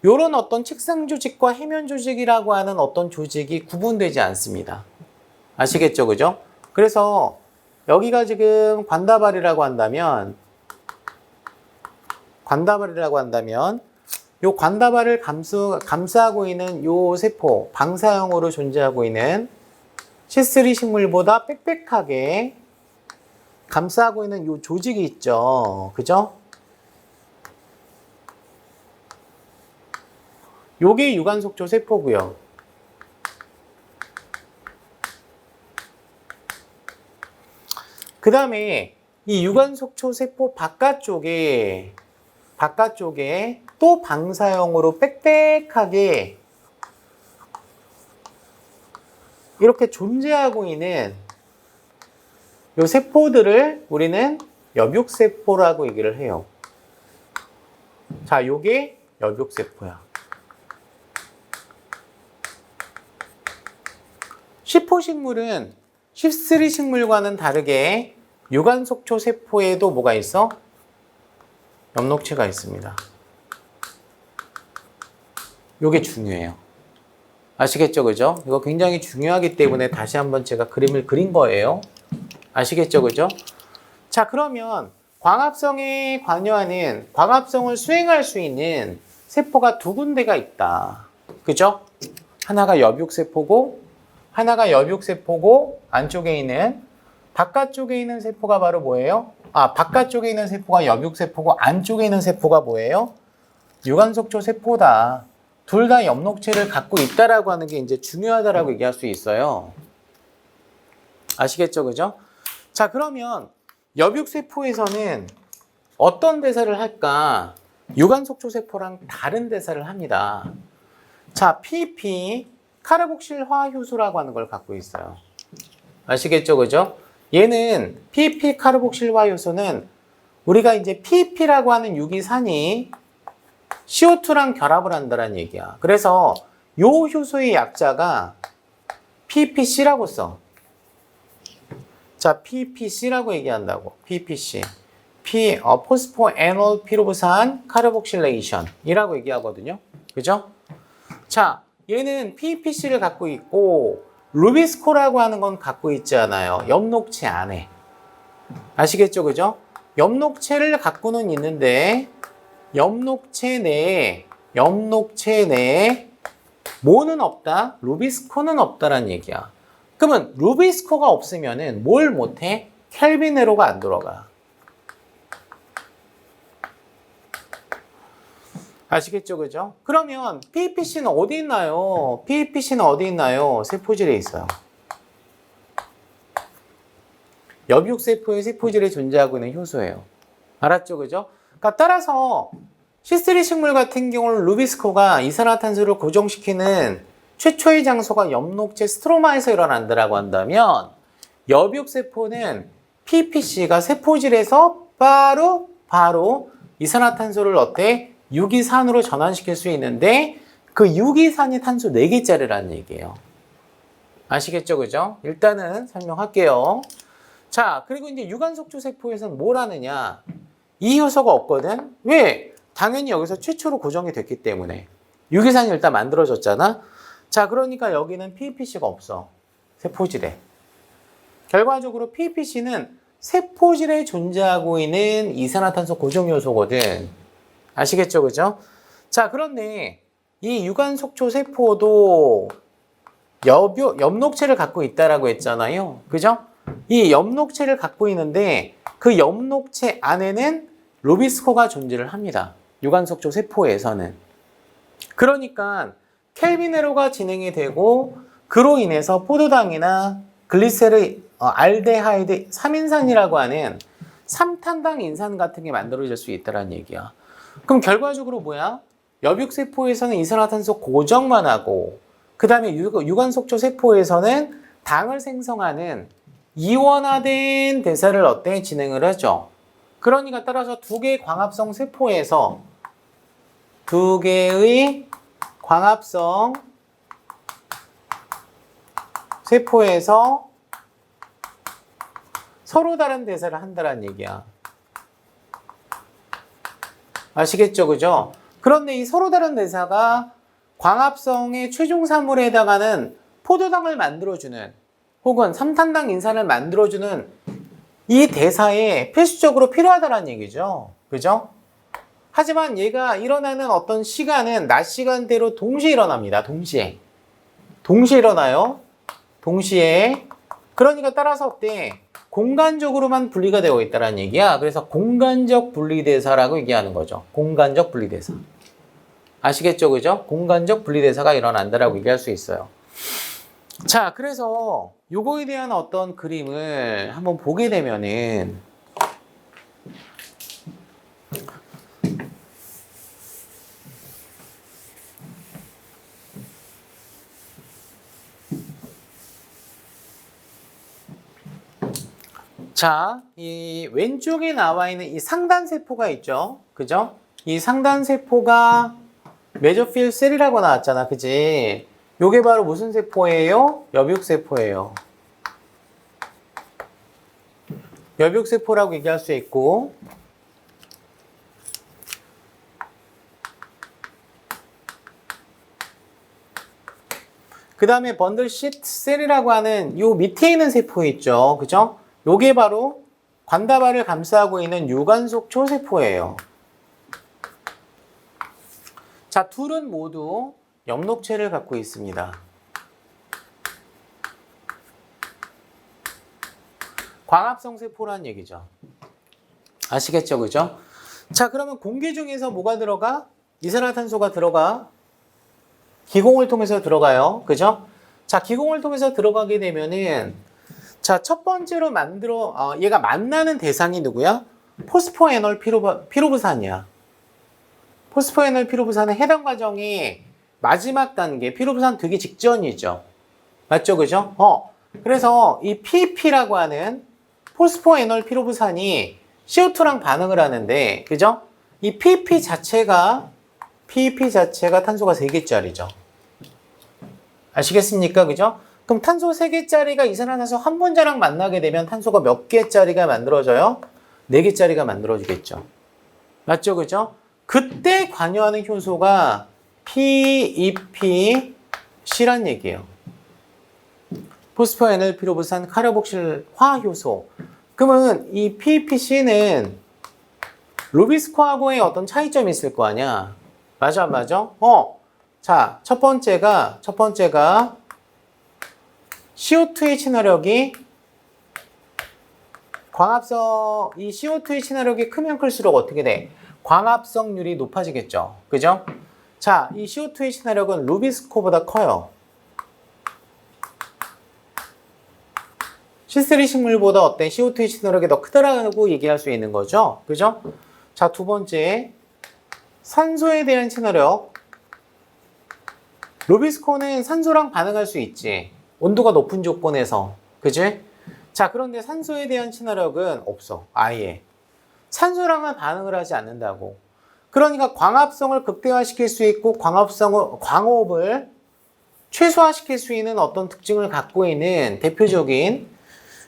요런 어떤 책상 조직과 해면 조직이라고 하는 어떤 조직이 구분되지 않습니다. 아시겠죠? 그죠? 그래서 여기가 지금 관다발이라고 한다면 요 관다발을 감싸고 있는 요 세포, 방사형으로 존재하고 있는 C3 식물보다 빽빽하게 감싸고 있는 요 조직이 있죠. 그죠? 요게 유관속초 세포고요. 그 다음에 이 유관속초 세포 바깥쪽에 또 방사형으로 빽빽하게 이렇게 존재하고 있는 이 세포들을 우리는 엽육세포라고 얘기를 해요. 자, 요게 엽육세포야. C4식물은 C3 식물과는 다르게 유관속초 세포에도 뭐가 있어? 엽록체가 있습니다. 요게 중요해요. 아시겠죠? 그죠? 이거 굉장히 중요하기 때문에 다시 한번 제가 그림을 그린 거예요. 아시겠죠? 그죠? 자, 그러면 광합성에 관여하는, 광합성을 수행할 수 있는 세포가 두 군데가 있다. 그죠? 하나가 엽육세포고, 안쪽에 있는, 바깥쪽에 있는 세포가 바로 뭐예요? 바깥쪽에 있는 세포가 엽육세포고, 안쪽에 있는 세포가 뭐예요? 유관속초 세포다. 둘 다 엽록체를 갖고 있다라고 하는 게 이제 중요하다라고 얘기할 수 있어요. 아시겠죠? 그죠? 자, 그러면 엽육세포에서는 어떤 대사를 할까? 유관속초 세포랑 다른 대사를 합니다. 자, PP, 카르복실화효소라고 하는 걸 갖고 있어요. 아시겠죠? 그죠? 얘는 PP 카르복실화효소는 우리가 이제 PP라고 하는 유기산이 CO2랑 결합을 한다는 얘기야. 그래서 요 효소의 약자가 PPC라고 써. 자, PPC라고 얘기한다고. PPC. 포스포에놀 피루브산 카르복실레이션이라고 얘기하거든요. 그죠? 자, 얘는 PPC를 갖고 있고 루비스코라고 하는 건 갖고 있지 않아요. 엽록체 안에. 아시겠죠? 그죠? 엽록체를 갖고는 있는데 엽록체 내에 뭐는 없다? 루비스코는 없다라는 얘기야. 그러면 루비스코가 없으면은 뭘 못해? 켈빈에로가 안 들어가. 아시겠죠? 그죠? 그러면 PPC는 어디 있나요? 세포질에 있어요. 엽육세포의 세포질에 존재하고 있는 효소예요. 알았죠? 그죠? 그러니까 따라서 C3 식물 같은 경우는 루비스코가 이산화탄소를 고정시키는 최초의 장소가 엽록체 스트로마에서 일어난다라고 한다면 엽육세포는 PPC가 세포질에서 바로 이산화탄소를 유기산으로 전환시킬 수 있는데 그 유기산이 탄소 4개짜리라는 얘기예요. 아시겠죠? 그죠? 일단은 설명할게요. 자, 그리고 이제 유관속초 세포에서는 뭘 하느냐? 이 효소가 없거든? 왜? 당연히 여기서 최초로 고정이 됐기 때문에. 유기산이 일단 만들어졌잖아? 자, 그러니까 여기는 PPC가 없어. 세포질에. 결과적으로 PPC는 세포질에 존재하고 있는 이산화탄소 고정 요소거든. 아시겠죠? 그죠? 자, 그런데 이 유관속초 세포도 엽록체를 갖고 있다라고 했잖아요. 그죠? 이 엽록체를 갖고 있는데 그 엽록체 안에는 루비스코가 존재를 합니다. 유관속초 세포에서는. 그러니까 켈빈에로가 진행이 되고 그로 인해서 포도당이나 글리세르 알데하이드 3인산이라고 하는 3탄당 인산 같은 게 만들어질 수 있다는 얘기야. 그럼 결과적으로 뭐야? 엽육세포에서는 이산화탄소 고정만 하고 그 다음에 유관속초 세포에서는 당을 생성하는 이원화된 대사를 진행을 하죠. 그러니까 따라서 두 개의 광합성 세포에서 서로 다른 대사를 한다는 얘기야. 아시겠죠? 그죠? 그런데 이 서로 다른 대사가 광합성의 최종 사물에 해당하는 포도당을 만들어주는 혹은 삼탄당 인산을 만들어주는 이 대사에 필수적으로 필요하다는 얘기죠. 그죠? 하지만 얘가 일어나는 어떤 시간은 낮 시간대로 동시에 일어납니다. 동시에 일어나요. 동시에. 그러니까 따라서 어때? 공간적으로만 분리가 되어 있다는 얘기야. 그래서 공간적 분리대사라고 얘기하는 거죠. 공간적 분리대사. 아시겠죠? 그죠? 공간적 분리대사가 일어난다라고 얘기할 수 있어요. 자, 그래서 요거에 대한 어떤 그림을 한번 보게 되면은 자, 이 왼쪽에 나와 있는 이 상단세포가 있죠. 그죠? 이 상단세포가 메조필 셀이라고 나왔잖아. 그지? 요게 바로 무슨 세포예요? 여백세포예요. 여백세포라고 얘기할 수 있고, 그 다음에 번들 시트 셀이라고 하는 요 밑에 있는 세포 있죠. 그죠? 요게 바로 관다발을 감싸고 있는 유관속 초세포예요. 자, 둘은 모두 엽록체를 갖고 있습니다. 광합성 세포란 얘기죠. 아시겠죠? 그죠? 자, 그러면 공기 중에서 뭐가 들어가? 이산화탄소가 들어가. 기공을 통해서 들어가요. 그죠? 자, 기공을 통해서 들어가게 되면은 자, 첫 번째로 얘가 만나는 대상이 누구야? 포스포에놀 피루부산이야. 포스포에놀 피루부산은 해당 과정이 마지막 단계, 피루부산 되기 직전이죠. 맞죠? 그죠? 그래서 이 PP라고 하는 포스포에놀 피루부산이 CO2랑 반응을 하는데, 그죠? 이 PP 자체가 탄소가 3개짜리죠. 아시겠습니까? 그죠? 그럼 탄소 3개짜리가 이산화탄소 한 분자랑 만나게 되면 탄소가 몇 개짜리가 만들어져요? 4개짜리가 만들어지겠죠. 맞죠? 그죠? 그때 관여하는 효소가 PEPC란 얘기예요. 포스포에놀 피루부산 카르복실 화효소. 그러면 이 PEPC는 루비스코하고의 어떤 차이점이 있을 거 아니야? 맞아, 맞아? 자, 첫 번째가 CO2의 친화력이 이 CO2의 친화력이 크면 클수록 어떻게 돼? 광합성률이 높아지겠죠. 그죠? 자, 이 CO2의 친화력은 루비스코보다 커요. C3 식물보다 어때? CO2의 친화력이 더 크다라고 얘기할 수 있는 거죠. 그죠? 자, 두 번째. 산소에 대한 친화력. 루비스코는 산소랑 반응할 수 있지. 온도가 높은 조건에서. 그지? 자, 그런데 산소에 대한 친화력은 없어. 아예. 산소랑은 반응을 하지 않는다고. 그러니까 광합성을 극대화시킬 수 있고 광호흡을 최소화시킬 수 있는 어떤 특징을 갖고 있는 대표적인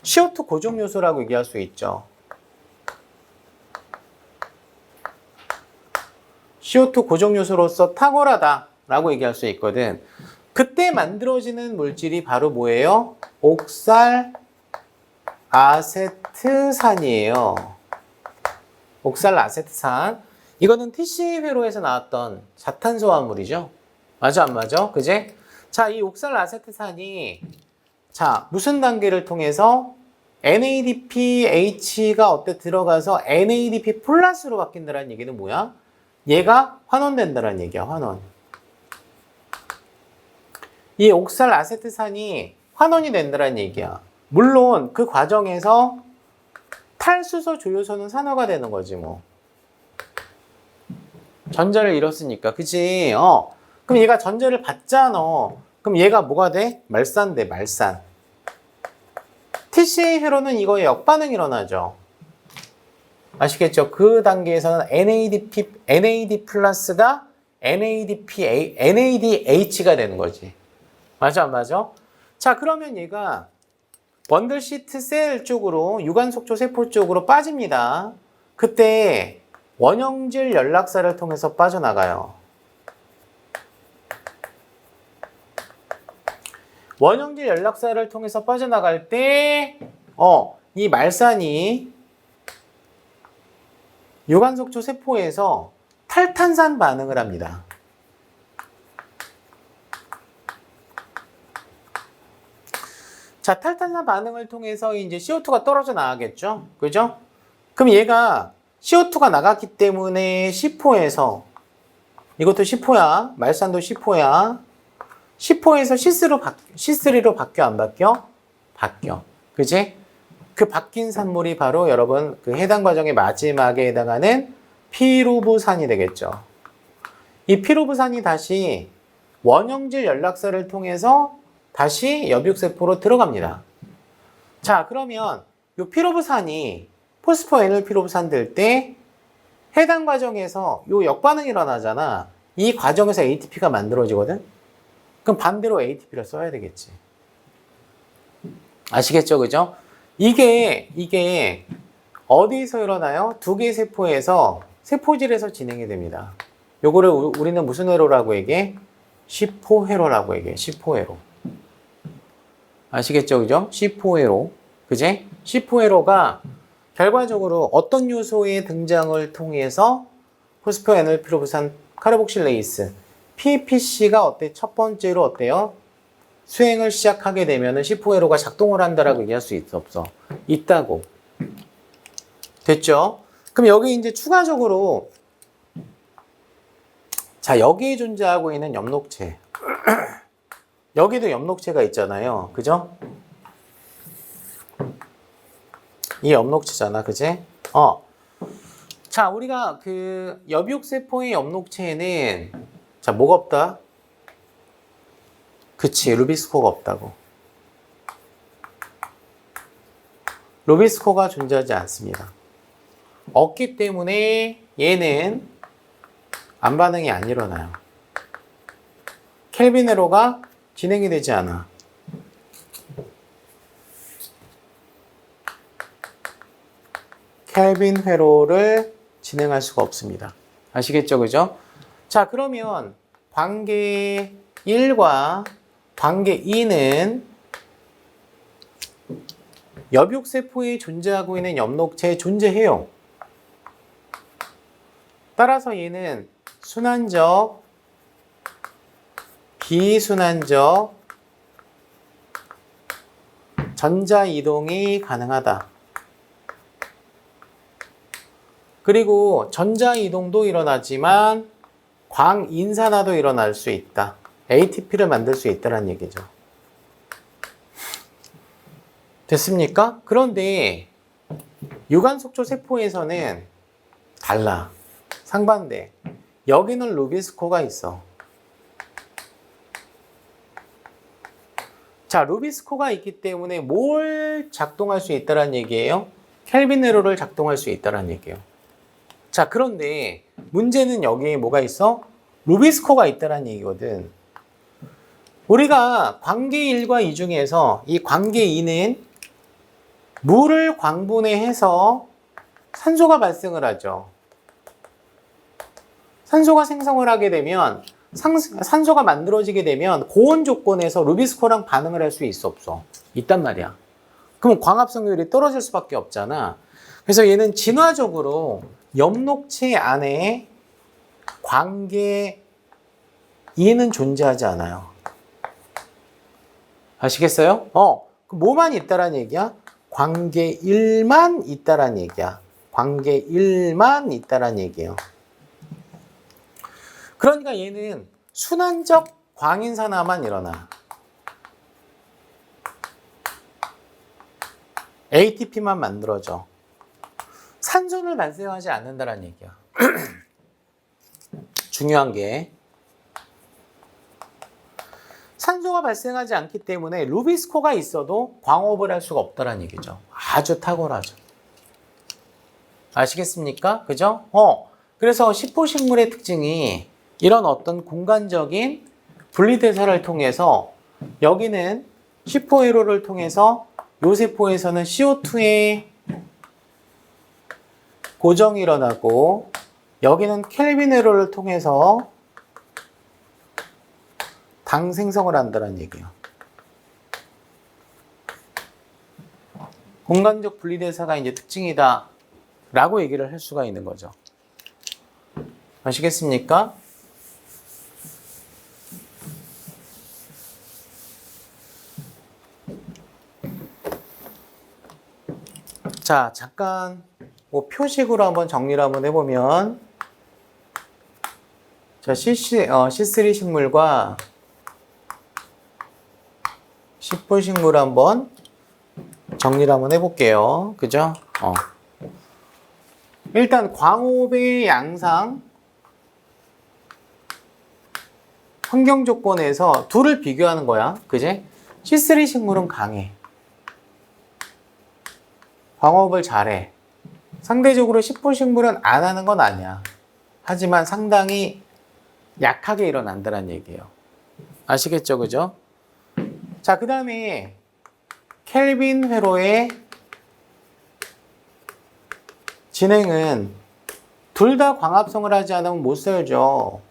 CO2 고정 요소라고 얘기할 수 있죠. CO2 고정 요소로서 탁월하다라고 얘기할 수 있거든. 그때 만들어지는 물질이 바로 뭐예요? 옥살아세트산이에요. 옥살아세트산. 이거는 TC 회로에서 나왔던 자탄소화물이죠. 맞아, 안 맞아? 그지? 자, 이 옥살아세트산이 자, 무슨 단계를 통해서 NADPH가 어때 들어가서 NADP 플러스로 바뀐다는 얘기는 뭐야? 얘가 환원된다는 얘기야, 환원. 이 옥살아세트산이 환원이 된다는 얘기야. 물론 그 과정에서 탈수소 조효소는 산화가 되는 거지 뭐. 전자를 잃었으니까, 그치? 그럼 얘가 전자를 받잖아. 그럼 얘가 뭐가 돼? 말산돼, 말산. TCA 회로는 이거에 역반응이 일어나죠. 아시겠죠? 그 단계에서는 NAD 플러스가 NADH가 되는 거지. 맞아, 안 맞아? 자, 그러면 얘가 번들 시트 셀 쪽으로 유관속초 세포 쪽으로 빠집니다. 그때 원형질 연락사를 통해서 빠져나가요. 원형질 연락사를 통해서 빠져나갈 때 이 말산이 유관속초 세포에서 탈탄산 반응을 합니다. 자, 탈탄산 반응을 통해서 이제 CO2가 떨어져 나가겠죠? 그죠? 그럼 얘가 CO2가 나갔기 때문에 C4에서, 이것도 C4야. 말산도 C4야. C4에서 C3로 바뀌어, 안 바뀌어? 바뀌어. 그지? 그 바뀐 산물이 바로 여러분 그 해당 과정의 마지막에 해당하는 피루브산이 되겠죠. 이 피루브산이 다시 원형질 연락사를 통해서 다시 엽육세포로 들어갑니다. 자, 그러면 이 피루브산이 포스포에놀 피루브산 될 때 해당 과정에서 이 역반응이 일어나잖아. 이 과정에서 ATP가 만들어지거든? 그럼 반대로 ATP를 써야 되겠지. 아시겠죠? 그죠? 이게 어디서 일어나요? 두 개의 세포에서 세포질에서 진행이 됩니다. 요거를 우리는 무슨 회로라고 얘기해? C4회로라고 얘기해. C4회로. 아시겠죠? 그죠? C4회로. 그제? C4회로가 결과적으로 어떤 요소의 등장을 통해서 포스포에놀 피루브산 카르복실레이스 PPC가 어때? 첫 번째로 어때요? 수행을 시작하게 되면 C4회로가 작동을 한다라고 얘기할 수 있어, 없어? 있다고. 됐죠? 그럼 여기 이제 추가적으로 자, 여기에 존재하고 있는 엽록체. 여기도 엽록체가 있잖아요. 그죠? 이 엽록체잖아. 그지? 자, 우리가 그 엽육세포의 엽록체에는 자, 뭐가 없다? 그치, 루비스코가 없다고. 루비스코가 존재하지 않습니다. 없기 때문에 얘는 안 반응이 안 일어나요. 켈빈 회로가 진행이 되지 않아. 켈빈 회로를 진행할 수가 없습니다. 아시겠죠? 그죠? 자, 그러면 관계 1과 관계 2는 엽육세포에 존재하고 있는 엽록체에 존재해요. 따라서 얘는 순환적, 비순환적 전자이동이 가능하다. 그리고 전자이동도 일어나지만 광인산화도 일어날 수 있다. ATP를 만들 수 있다는 얘기죠. 됐습니까? 그런데 유관속초 세포에서는 달라. 상반대. 여기는 루비스코가 있어. 자, 루비스코가 있기 때문에 뭘 작동할 수 있다는 얘기예요? 켈빈 회로를 작동할 수 있다는 얘기예요. 자, 그런데 문제는 여기에 뭐가 있어? 루비스코가 있다는 얘기거든. 우리가 관계 1과 2 중에서 이 관계 2는 물을 광분해해서 산소가 발생을 하죠. 산소가 생성을 하게 되면 산소가 만들어지게 되면 고온 조건에서 루비스코랑 반응을 할 수 있어, 없어? 있단 말이야. 그럼 광합성률이 떨어질 수밖에 없잖아. 그래서 얘는 진화적으로 엽록체 안에 관계 2는 존재하지 않아요. 아시겠어요? 그럼 뭐만 있다란 얘기야? 관계 1만 있다란 얘기야. 관계 1만 있다란 얘기예요. 그러니까 얘는 순환적 광인산화만 일어나. ATP만 만들어져. 산소를 발생하지 않는다는 얘기야. 중요한 게 산소가 발생하지 않기 때문에 루비스코가 있어도 광업을 할 수가 없다는 얘기죠. 아주 탁월하죠. 아시겠습니까? 그죠? 그래서 시포식물의 특징이 이런 어떤 공간적인 분리대사를 통해서 여기는 시포회로를 통해서 요 세포에서는 CO2의 고정이 일어나고 여기는 켈빈 회로를 통해서 당 생성을 한다는 얘기예요. 공간적 분리대사가 이제 특징이다 라고 얘기를 할 수가 있는 거죠. 아시겠습니까? 자, 잠깐 뭐 표식으로 한번 정리를 한번 해보면, 자, C3 식물과 C4 식물 한번 정리를 한번 해볼게요. 그죠? 일단 광호흡의 양상, 환경 조건에서 둘을 비교하는 거야. 그지? C3 식물은 강해. 광호흡을 잘해. 상대적으로 C4 식물은 안 하는 건 아니야. 하지만 상당히 약하게 일어난다는 얘기예요. 아시겠죠? 그죠? 자, 그 다음에 켈빈 회로의 진행은 둘 다 광합성을 하지 않으면 못 살죠.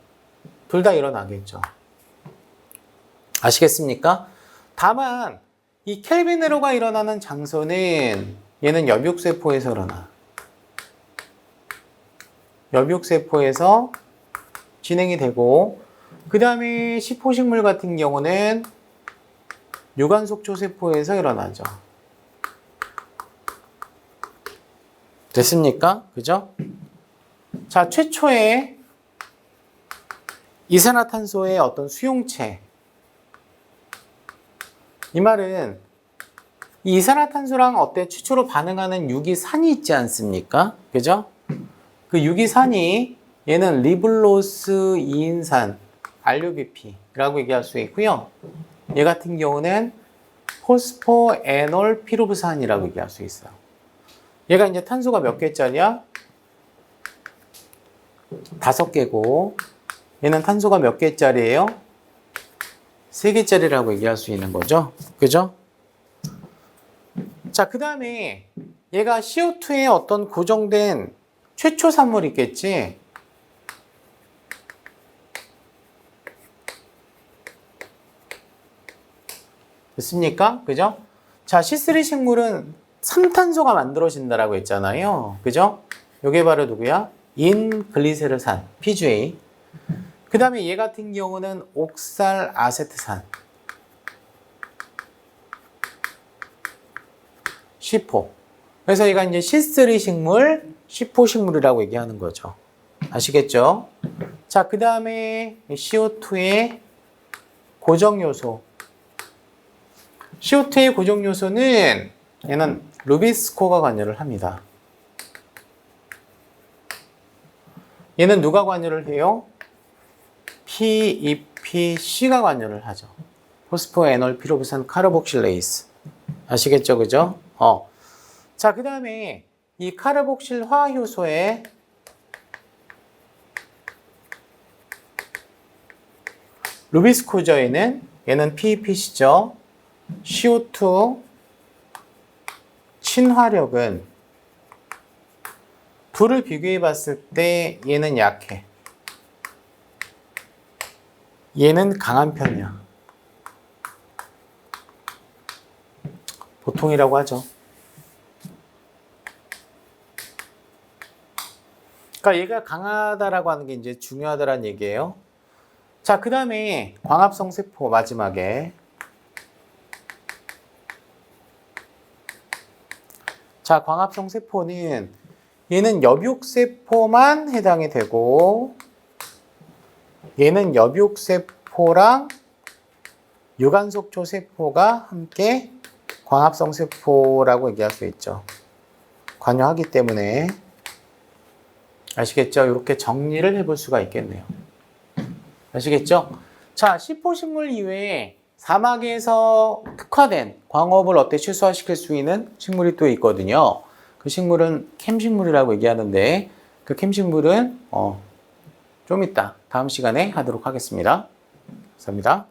둘 다 일어나겠죠. 아시겠습니까? 다만 이 켈빈 회로가 일어나는 장소는 얘는 엽육세포에서 일어나. 엽육세포에서 진행이 되고, 그 다음에 C4식물 같은 경우는 유관속초세포에서 일어나죠. 됐습니까? 그죠? 자, 최초의 이산화탄소의 어떤 수용체. 이 말은 이 이산화탄소랑 어때? 최초로 반응하는 유기산이 있지 않습니까? 그죠? 그 유기산이 얘는 리블로스 2인산 RUBP라고 얘기할 수 있고요. 얘 같은 경우는 포스포에놀 피루브산이라고 얘기할 수 있어요. 얘가 이제 탄소가 몇 개짜리야? 5개고, 얘는 탄소가 몇 개짜리예요? 3개짜리라고 얘기할 수 있는 거죠. 그죠? 자, 그 다음에 얘가 CO2의 어떤 고정된 최초 산물이 있겠지? 됐습니까? 그죠? 자, C3 식물은 3탄소가 만들어진다라고 했잖아요. 그죠? 요게 바로 누구야? 인글리세르산, PGA. 그 다음에 얘 같은 경우는 옥살 아세트산, C4. 그래서 얘가 이제 C3 식물, C4 식물이라고 얘기하는 거죠. 아시겠죠? 자, 그 다음에 CO2의 고정요소. CO2의 고정요소는 얘는 루비스코가 관여를 합니다. 얘는 누가 관여를 해요? PEPC가 관여를 하죠. 포스포에놀 피루브산 카르복실레이스. 아시겠죠? 그죠? 자, 그 다음에 이 카르복실 화학효소의 루비스코저에는 얘는 PEPC죠. CO2 친화력은 둘을 비교해 봤을 때 얘는 약해. 얘는 강한 편이야. 보통이라고 하죠. 그러니까 얘가 강하다라고 하는 게 이제 중요하다라는 얘기예요. 자, 그 다음에 광합성 세포 마지막에. 자, 광합성 세포는 얘는 엽육세포만 해당이 되고, 얘는 엽육세포랑 유관속초 세포가 함께 광합성 세포라고 얘기할 수 있죠. 관여하기 때문에. 아시겠죠? 이렇게 정리를 해볼 수가 있겠네요. 아시겠죠? 자, C4식물 이외에 사막에서 특화된 광업을 어때 최소화시킬 수 있는 식물이 또 있거든요. 그 식물은 캠식물이라고 얘기하는데, 그 캠식물은 좀 이따 다음 시간에 하도록 하겠습니다. 감사합니다.